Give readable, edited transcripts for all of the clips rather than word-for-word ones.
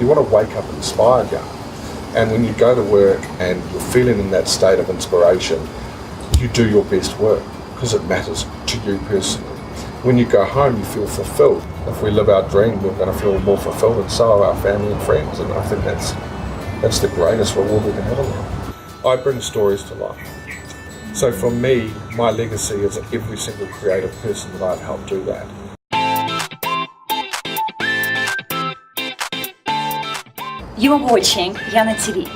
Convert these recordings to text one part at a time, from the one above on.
You want to wake up inspired, Yana. And when you go to work and you're feeling in that state of inspiration, you do your best work because it matters to you personally. When you go home, you feel fulfilled. If we live our dream, we're going to feel more fulfilled, and so are our family and friends. And I think that's the greatest reward we can have in life. I bring stories to life. So for me, my legacy is every single creative person that I've helped do that. You are watching YanaTV.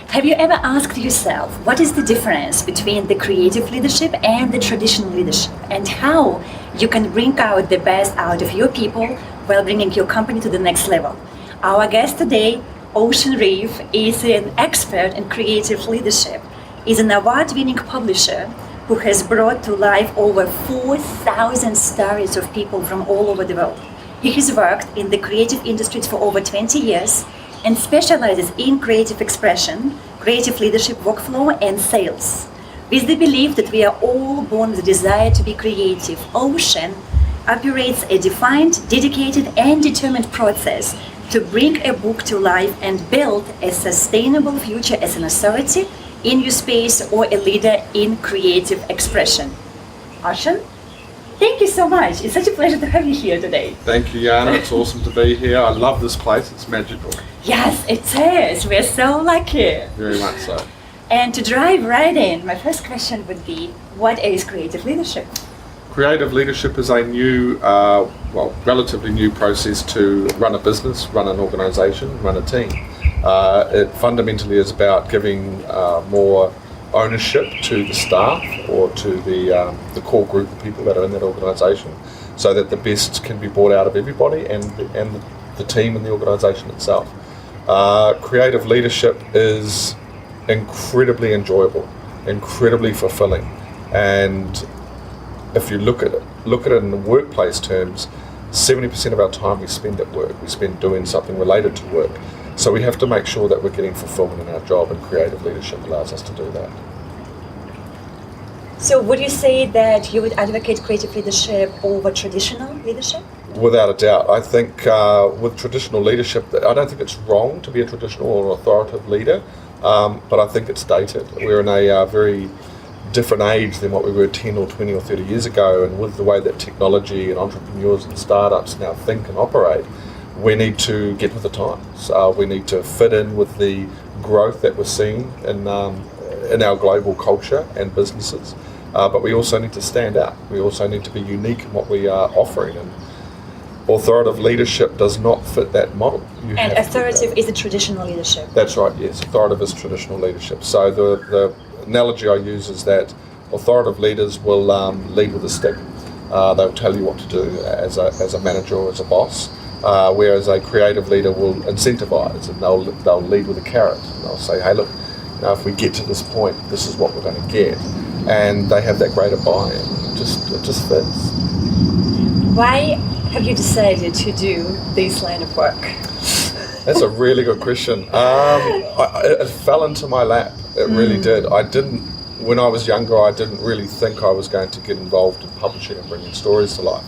Have you ever asked yourself what is the difference between the creative leadership and the traditional leadership, and how you can bring out the best out of your people while bringing your company to the next level? Our guest today, Ocean Reeve, is an expert in creative leadership. Is an award-winning publisher who has brought to life over 4,000 stories of people from all over the world. He has worked in the creative industries for over 20 years and specializes in creative expression, creative leadership workflow, and sales. With the belief that we are all born with the desire to be creative, Ocean operates a defined, dedicated, and determined process to bring a book to life and build a sustainable future as an authority in your space or a leader in creative expression. Ocean, thank you so much. It's such a pleasure to have you here today. Thank you, Yana. It's awesome to be here. I love this place. It's magical. Yes, it is. We're so lucky. Very much so. And to drive right in, my first question would be, what is creative leadership? Creative leadership is a new, relatively new process to run a business, run an organisation, run a team. It fundamentally is about giving more ownership to the staff or to the core group of people that are in that organisation, so that the best can be brought out of everybody and the team and the organisation itself. Creative leadership is incredibly enjoyable, incredibly fulfilling, and if you look at it in the workplace terms, 70% of our time we spend at work. We spend doing something related to work. So we have to make sure that we're getting fulfillment in our job, and creative leadership allows us to do that. So would you say that you would advocate creative leadership over traditional leadership? Without a doubt. I think with traditional leadership, I don't think it's wrong to be a traditional or authoritative leader, but I think it's dated. We're in a very different age than what we were 10 or 20 or 30 years ago, and with the way that technology and entrepreneurs and startups now think and operate, we need to get with the times. We need to fit in with the growth that we're seeing in our global culture and businesses, but we also need to stand out. We also need to be unique in what we are offering, and authoritative leadership does not fit that model. And authoritative is the traditional leadership. That's right, yes. Authoritative is traditional leadership. So the analogy I use is that authoritative leaders will lead with a stick. They'll tell you what to do as a manager or as a boss, whereas a creative leader will incentivize, and they'll lead with a carrot. And they'll say, hey, look, if we get to this point, this is what we're going to get. And they have that greater buy-in. It just fits. Why have you decided to do this line of work? That's a really good question. It fell into my lap. It really did. When I was younger, I didn't really think I was going to get involved in publishing and bringing stories to life.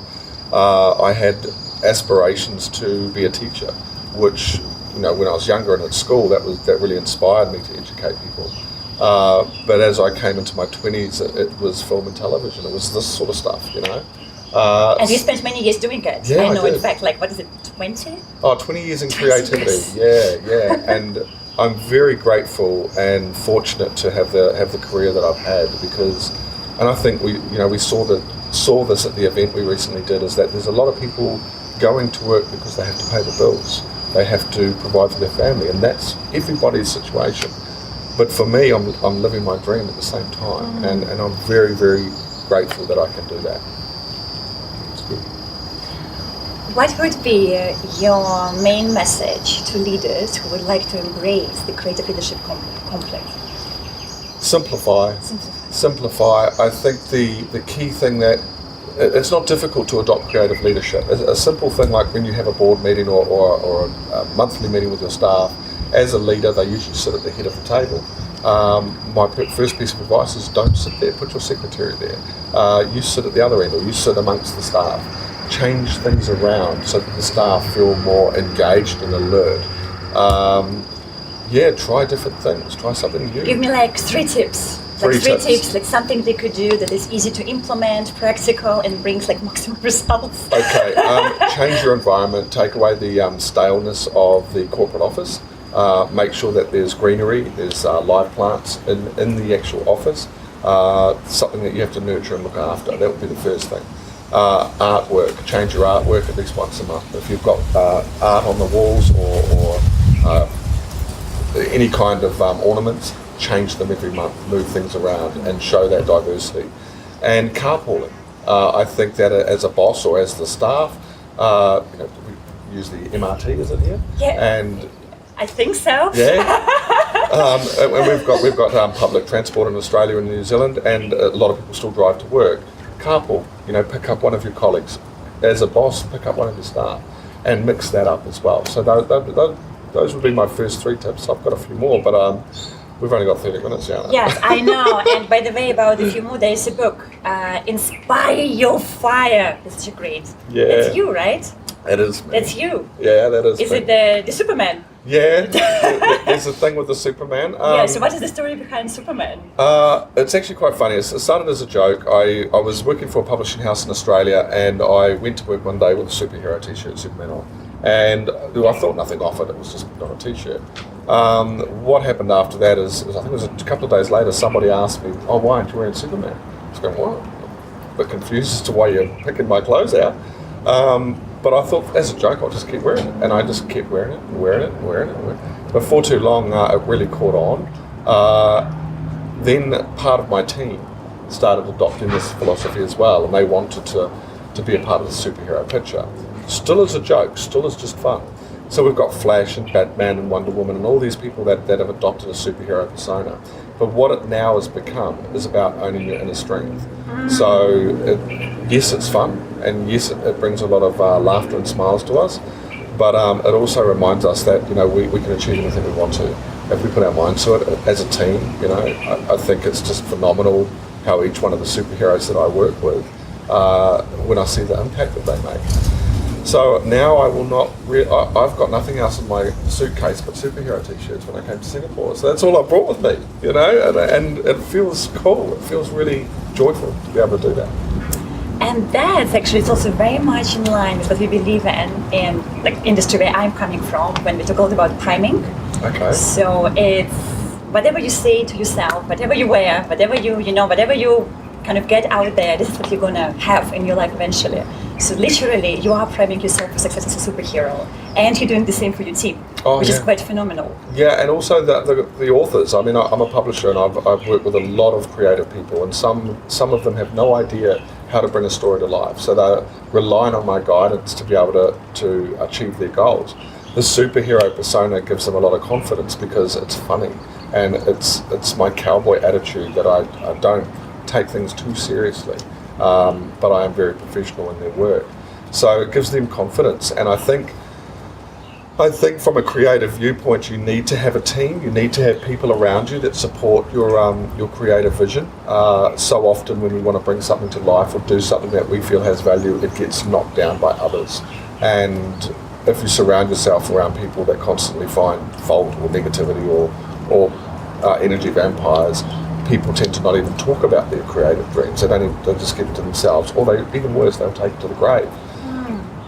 I had aspirations to be a teacher, which, when I was younger and at school, that really inspired me to educate people. But as I came into my 20s, it was film and television. It was this sort of stuff, And you spent many years doing it. Yeah, I know, I did. in fact, what is it, 20? Oh, 20 years in 20 creativity. years. Yeah. And I'm very grateful and fortunate to have the career that I've had, and I think we saw this at the event we recently did, is that there's a lot of people going to work because they have to pay the bills. They have to provide for their family, and that's everybody's situation. But for me, I'm living my dream at the same time, and I'm very, very grateful that I can do that. It's good. What would be your main message to leaders who would like to embrace the creative leadership complex? Simplify. I think the key thing that it's not difficult to adopt creative leadership. A simple thing like when you have a board meeting or a monthly meeting with your staff, as a leader, they usually sit at the head of the table. My first piece of advice is don't sit there, put your secretary there. You sit at the other end, or you sit amongst the staff. Change things around so that the staff feel more engaged and alert. Yeah, try different things. Try something new. Give me like 3 tips. Three tips. Like something they could do that is easy to implement, practical, and brings like maximum results. Okay, change your environment. Take away the staleness of the corporate office. Make sure that there's greenery, there's live plants in the actual office. Something that you have to nurture and look after. That would be the first thing. Artwork. Change your artwork at least once a month. If you've got art on the walls or any kind of ornaments, change them every month, move things around and show that diversity. And carpooling. I think that as a boss or as the staff, we use the MRT, is it here? Yeah. And I think so. yeah. And we've got public transport in Australia and New Zealand, and a lot of people still drive to work. Carpool, pick up one of your colleagues. As a boss, pick up one of your staff and mix that up as well. So those would be my first 3 tips. I've got a few more, but we've only got 30 minutes, Yana. Yes, I know. And by the way, about a few more, there is a book, Inspire Your Fire. This is great. Yeah. That's you, right? It is me. That's you. Yeah, that is Is me. it the Superman? Yeah, there's a thing with the Superman. Yeah, so what is the story behind Superman? It's actually quite funny. It started as a joke. I was working for a publishing house in Australia, and I went to work one day with a superhero t-shirt, Superman on. And I thought nothing of it. It was just not a t-shirt. What happened after that is I think it was a couple of days later, somebody asked me, "Oh, why aren't you wearing Superman?" I was going, "What?" A bit confused as to why you're picking my clothes out. But I thought, as a joke, I'll just keep wearing it. And I just kept wearing it, and wearing it, and wearing it. And wearing it. Before too long, it really caught on. Then part of my team started adopting this philosophy as well, and they wanted to be a part of the superhero picture. Still as a joke, still as just fun. So we've got Flash and Batman and Wonder Woman and all these people that have adopted a superhero persona. But what it now has become is about owning your inner strength. So yes, it's fun, and yes, it brings a lot of laughter and smiles to us, but it also reminds us that we can achieve anything we want to if we put our minds to it as a team. I think it's just phenomenal how each one of the superheroes that I work with, when I see the impact that they make. So now I will not. I've got nothing else in my suitcase but superhero t-shirts when I came to Singapore. So that's all I brought with me, and it feels cool. It feels really joyful to be able to do that. And that's actually, it's also very much in line with what we believe in like industry where I'm coming from when we talk all about priming. Okay. So it's whatever you say to yourself, whatever you wear, whatever whatever you kind of get out there, this is what you're gonna have in your life eventually. So literally, you are priming yourself for success as a superhero, and you're doing the same for your team, which is quite phenomenal. Yeah, and also the authors. I mean, I'm a publisher, and I've worked with a lot of creative people, and some of them have no idea how to bring a story to life. So they're relying on my guidance to be able to achieve their goals. The superhero persona gives them a lot of confidence because it's funny, and it's my cowboy attitude that I don't take things too seriously. But I am very professional in their work. So it gives them confidence, and I think from a creative viewpoint, you need to have a team. You need to have people around you that support your creative vision. So often when we want to bring something to life or do something that we feel has value, it gets knocked down by others. And if you surround yourself around people that constantly find fault or negativity or energy vampires, people tend to not even talk about their creative dreams. They just keep it to themselves, or even worse, they'll take it to the grave.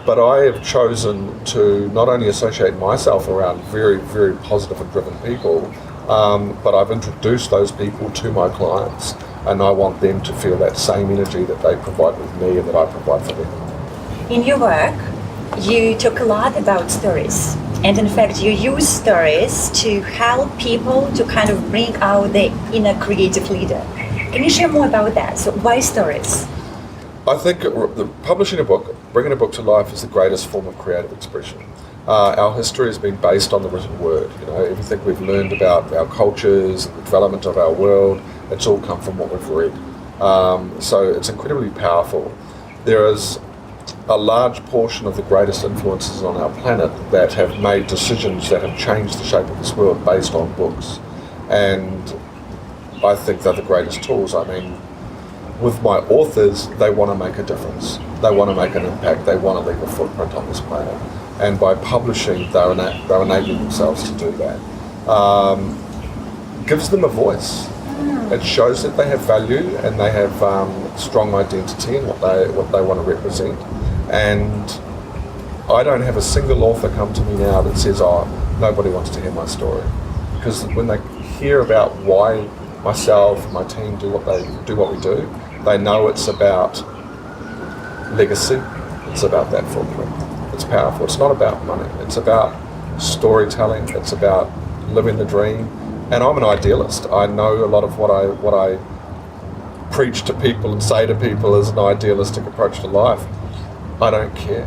But I have chosen to not only associate myself around very, very positive and driven people, but I've introduced those people to my clients, and I want them to feel that same energy that they provide with me and that I provide for them. In your work, you talk a lot about stories. And in fact, you use stories to help people to kind of bring out the inner creative leader. Can you share more about that? So why stories? I think publishing a book, bringing a book to life is the greatest form of creative expression. Our history has been based on the written word. Everything we've learned about our cultures, the development of our world, it's all come from what we've read. So it's incredibly powerful. There is a large portion of the greatest influences on our planet that have made decisions that have changed the shape of this world based on books. And I think they're the greatest tools. I mean, with my authors, they want to make a difference. They want to make an impact. They want to leave a footprint on this planet. and by publishing, they're enabling themselves to do that. Gives them a voice. It shows that they have value and they have strong identity in what they want to represent. And I don't have a single author come to me now that says, "Oh, nobody wants to hear my story," because when they hear about why myself and my team do what we do, they know it's about legacy. It's about that footprint. It's powerful. It's not about money. It's about storytelling. It's about living the dream. And I'm an idealist. I know a lot of what I preach to people and say to people is an idealistic approach to life. I don't care.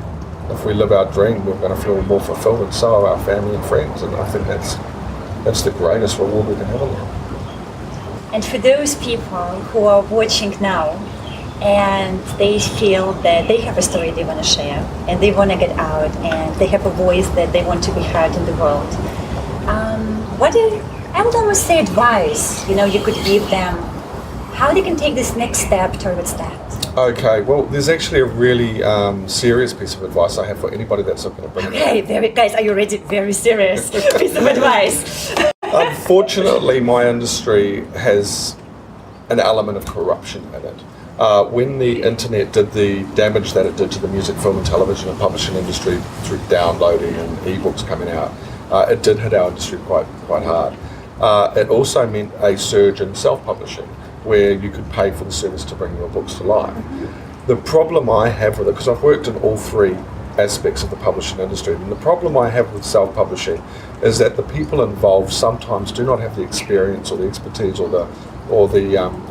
If we live our dream, we're going to feel more fulfilled, and so are our family and friends. And I think that's the greatest reward we can have in life. And for those people who are watching now and they feel that they have a story they want to share and they want to get out and they have a voice that they want to be heard in the world, I would almost say advice, you could give them how they can take this next step towards that. Okay, well, there's actually a really serious piece of advice I have for anybody that's looking to bring it Okay, guys, are you ready? Very serious piece of advice. Unfortunately, my industry has an element of corruption in it. When the internet did the damage that it did to the music, film and television and publishing industry through downloading and ebooks coming out, it did hit our industry quite hard. It also meant a surge in self-publishing, where you could pay for the service to bring your books to life. The problem I have with it, because I've worked in all three aspects of the publishing industry, and the problem I have with self-publishing is that the people involved sometimes do not have the experience or the expertise or the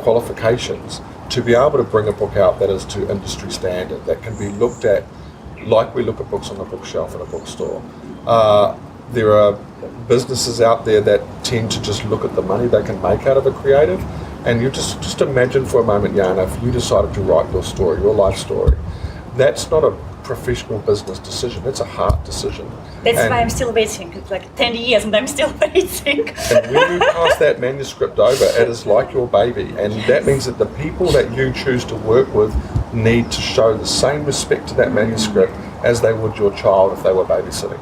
qualifications to be able to bring a book out that is to industry standard, that can be looked at like we look at books on the bookshelf in a bookstore. There are businesses out there that tend to just look at the money they can make out of a creative. And you just imagine for a moment, Yana, if you decided to write your story, your life story, that's not a professional business decision, it's a heart decision. That's why I'm still waiting. It's like 10 years and I'm still waiting. And when you pass that manuscript over, it is like your baby. And that means that the people that you choose to work with need to show the same respect to that manuscript as they would your child if they were babysitting.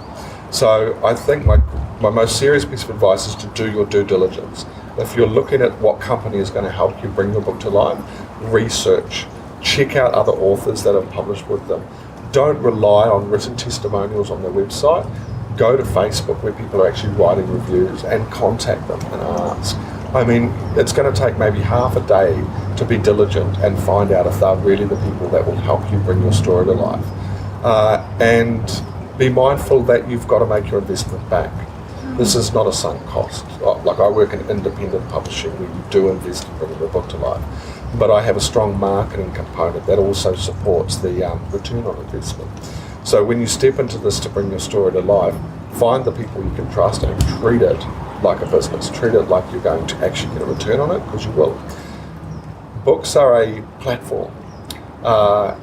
So I think my most serious piece of advice is to do your due diligence. If you're looking at what company is going to help you bring your book to life, research, check out other authors that have published with them. Don't rely on written testimonials on their website. Go to Facebook where people are actually writing reviews and contact them and ask. I mean, it's going to take maybe half a day to be diligent and find out if they're really the people that will help you bring your story to life. And be mindful that you've got to make your investment back. This is not a sunk cost. Like, I work in independent publishing where you do invest in bringing the book to life. But I have a strong marketing component that also supports the return on investment. So when you step into this to bring your story to life, find the people you can trust and treat it like a business. Treat it like you're going to actually get a return on it, because you will. Books are a platform,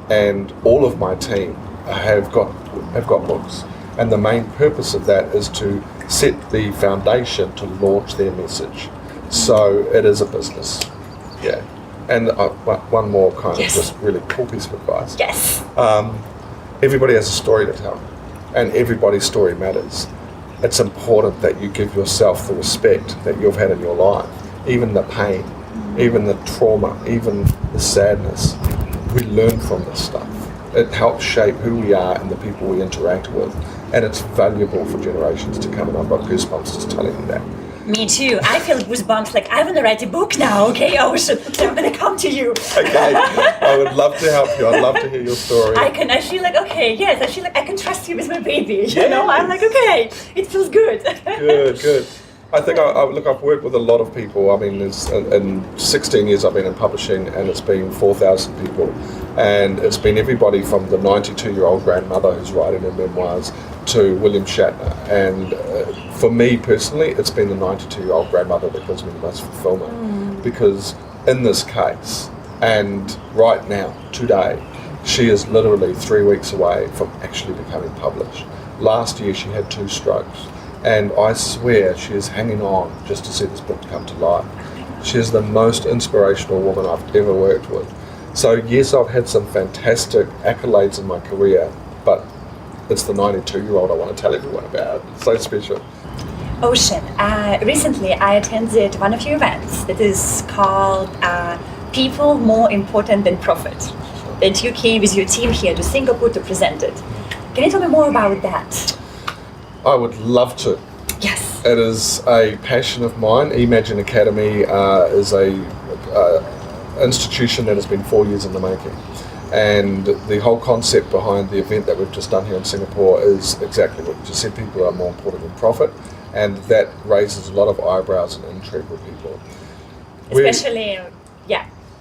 and all of my team have got books. And the main purpose of that is to set the foundation to launch their message. So it is a business. Yeah. And one more kind of just really cool piece of advice. Yes. Everybody has a story to tell, and everybody's story matters. It's important that you give yourself the respect that you've had in your life, even the pain, even the trauma, even the sadness. We learn from this stuff. It helps shape who we are and the people we interact with, and it's valuable for generations to come, and I've got goosebumps just telling you that. Me too. I feel goosebumps, like I want to write a book now, okay, Ocean? So I'm going to come to you. Okay, I would love to help you. I'd love to hear your story. I feel like, okay, yes, I feel like I can trust you with my baby, you know? I'm like, okay, it feels good. Good. I think, I've worked with a lot of people. I mean, in 16 years I've been in publishing, and it's been 4,000 people. And it's been everybody from the 92-year-old grandmother who's writing her memoirs to William Shatner. And for me personally, it's been the 92-year-old grandmother that gives me the most fulfillment. Because in this case, and right now, today, she is literally 3 weeks away from actually becoming published. Last year she had 2 strokes. And I swear she is hanging on just to see this book come to life. She is the most inspirational woman I've ever worked with. So yes, I've had some fantastic accolades in my career, but it's the 92-year-old I want to tell everyone about. It's so special. Ocean, recently I attended one of your events that is called People More Important Than Profit. That you came with your team here to Singapore to present it. Can you tell me more about that? I would love to. Yes. It is a passion of mine. Imagine Academy is a institution that has been 4 years in the making. And the whole concept behind the event that we've just done here in Singapore is exactly what you just said. People are more important than profit. And that raises a lot of eyebrows and intrigue with people. Especially,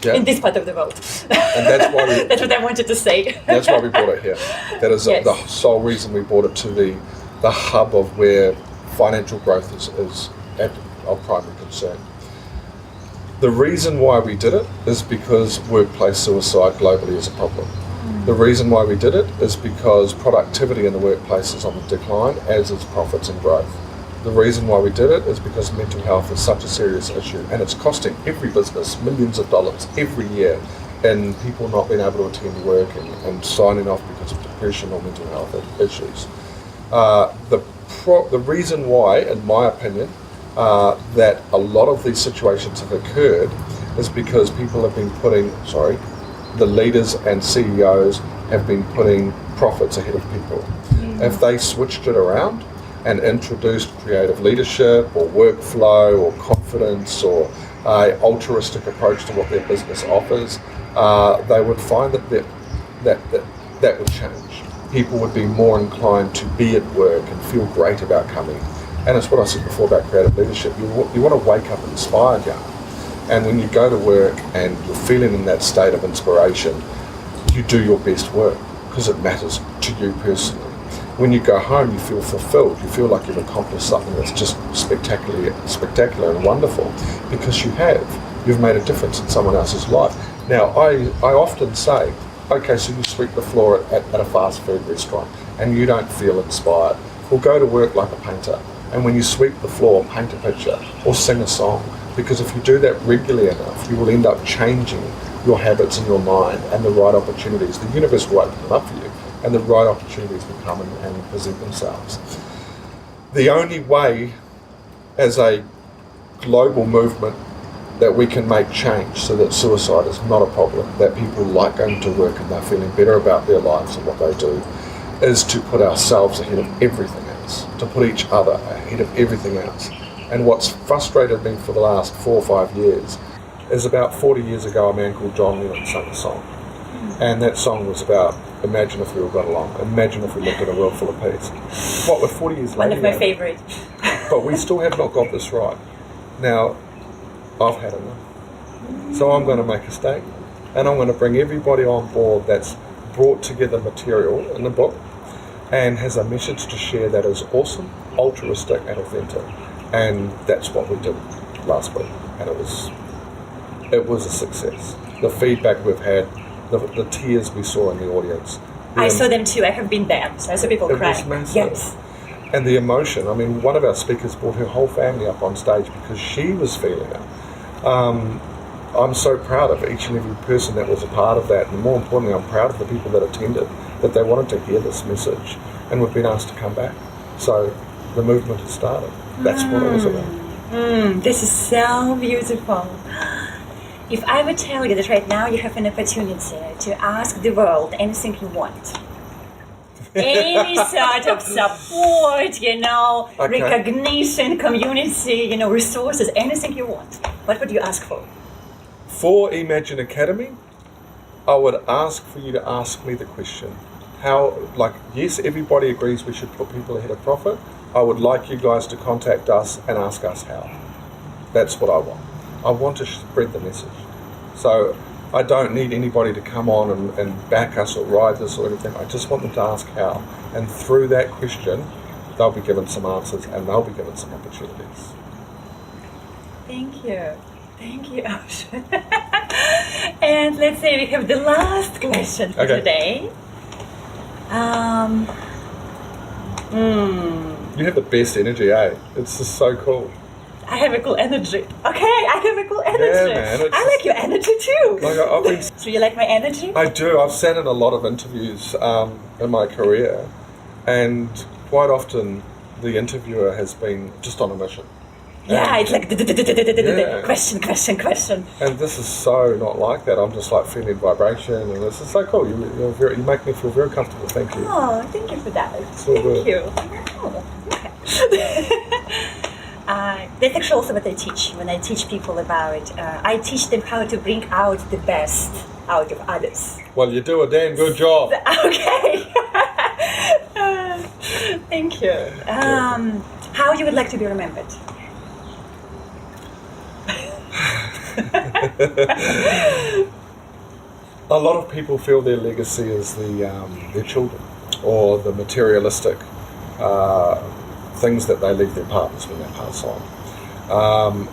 in this part of the world. And that's why that's what I wanted to say. That's why we brought it here. That is Yes. the sole reason we brought it to the hub of where financial growth is of primary concern. The reason why we did it is because workplace suicide globally is a problem. The reason why we did it is because productivity in the workplace is on the decline, as is profits and growth. The reason why we did it is because mental health is such a serious issue, and it's costing every business millions of dollars every year in people not being able to attend work and signing off because of depression or mental health issues. The reason why, in my opinion, that a lot of these situations have occurred is because people have been the leaders and CEOs have been putting profits ahead of people. If they switched it around and introduced creative leadership or workflow or confidence or an altruistic approach to what their business offers, they would find that would change. People would be more inclined to be at work and feel great about coming. And it's what I said before about creative leadership. You want to wake up inspired, Yana. And when you go to work and you're feeling in that state of inspiration, you do your best work because it matters to you personally. When you go home, you feel fulfilled. You feel like you've accomplished something that's just spectacular and wonderful because you've made a difference in someone else's life. Now, I often say, okay, so you sweep the floor at a fast food restaurant and you don't feel inspired. Well, go to work like a painter. And when you sweep the floor, paint a picture or sing a song. Because if you do that regularly enough, you will end up changing your habits in your mind and the right opportunities. The universe will open them up for you and the right opportunities will come and present themselves. The only way as a global movement that we can make change so that suicide is not a problem, that people like going to work and they're feeling better about their lives and what they do, is to put ourselves ahead of everything else, to put each other ahead of everything else. And what's frustrated me for the last 4 or 5 years is about 40 years ago, a man called John Lennon sang a song. And that song was about, imagine if we all got along, imagine if we lived in a world full of peace. What, we're 40 years later? One of my favorites. But we still have not got this right. Now, I've had enough. So I'm going to make a statement. And I'm going to bring everybody on board that's brought together material in the book and has a message to share that is awesome, altruistic and authentic. And that's what we did last week. And it was a success. The feedback we've had, the tears we saw in the audience. I saw them too. I have been there. So I saw people crying. It was massive. Yes. And the emotion. I mean, one of our speakers brought her whole family up on stage because she was feeling it. I'm so proud of each and every person that was a part of that. And more importantly, I'm proud of the people that attended, that they wanted to hear this message. And we've been asked to come back. So the movement has started. That's what it was about. This is so beautiful. If I would tell you that right now you have an opportunity to ask the world anything you want, any sort of support, Okay. recognition, community, resources, anything you want, what would you ask for? For Imagine Academy, I would ask for you to ask me the question. Yes, everybody agrees we should put people ahead of profit. I would like you guys to contact us and ask us how. That's what I want. I want to spread the message. So I don't need anybody to come on and back us or ride this or anything. I just want them to ask how. And through that question, they'll be given some answers and they'll be given some opportunities. Thank you. Thank you, Ocean. And let's say we have the last question for today. You have the best energy, eh? It's just so cool. I have a cool energy. Okay, I have a cool energy. Yeah, man. I like your energy too. So you like my energy? I do. I've sat in a lot of interviews in my career And quite often the interviewer has been just on a mission. Yeah, it's like Yeah. question. And this is so not like that. I'm just like feeling vibration, and this is so cool. You make me feel very comfortable. Thank you. Oh, thank you for that. So Thank good. you. Oh, okay. That's actually also what I teach. When I teach people about, I teach them how to bring out the best out of others. Well, you do a damn good job. Okay. Thank you. How you would like to be remembered? A lot of people feel their legacy is their children or the materialistic things that they leave their partners when they pass on.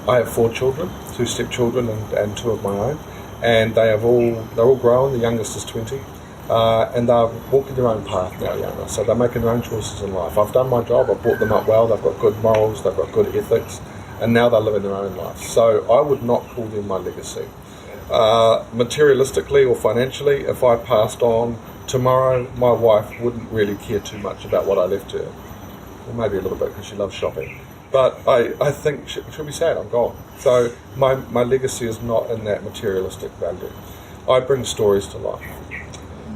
I have 4 children, 2 stepchildren and 2 of my own, and they're all grown. The youngest is 20, and they're walking their own path now, Yana. So they're making their own choices in life. I've done my job. I've brought them up well. They've got good morals. They've got good ethics. And now they're living their own life. So I would not call them my legacy. Materialistically or financially, if I passed on tomorrow, my wife wouldn't really care too much about what I left her. Well, maybe a little bit because she loves shopping. But I think she'll be sad I'm gone. So my legacy is not in that materialistic value. I bring stories to life.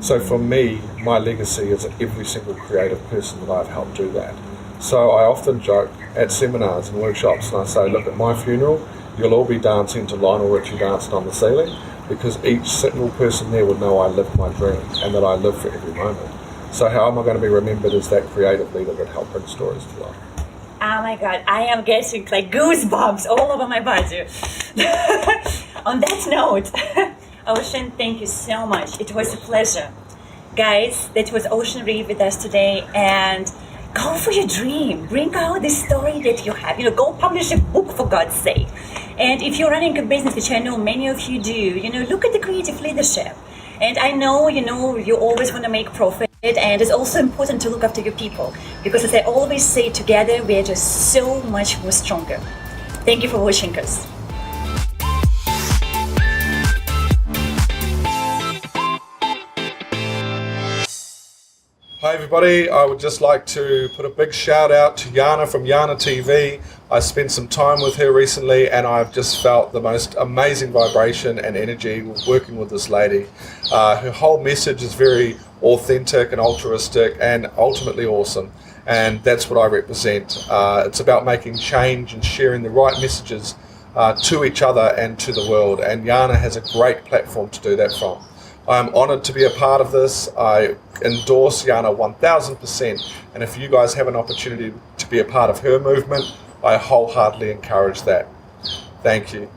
So for me, my legacy is every single creative person that I've helped do that. So I often joke at seminars and workshops, and I say, look, at my funeral, you'll all be dancing to Lionel Richie dancing on the ceiling, because each single person there would know I lived my dream and that I live for every moment. So how am I going to be remembered as that creative leader that helped bring stories to life? Oh my God, I am getting like goosebumps all over my body. On that note, Ocean, thank you so much. It was a pleasure. Guys, that was Ocean Reeve with us today, and go for your dream. Bring out the story that you have. Go publish a book, for God's sake. And if you're running a business, which I know many of you do, look at the creative leadership. And I know, you always want to make profit, and it's also important to look after your people. Because as I always say, together we are just so much more stronger. Thank you for watching us. Hi everybody, I would just like to put a big shout out to Yana from YanaTV. I spent some time with her recently and I've just felt the most amazing vibration and energy working with this lady. Her whole message is very authentic and altruistic and ultimately awesome, and that's what I represent. It's about making change and sharing the right messages to each other and to the world, and Yana has a great platform to do that from. I'm honoured to be a part of this. I endorse Yana 1000%, and if you guys have an opportunity to be a part of her movement, I wholeheartedly encourage that. Thank you.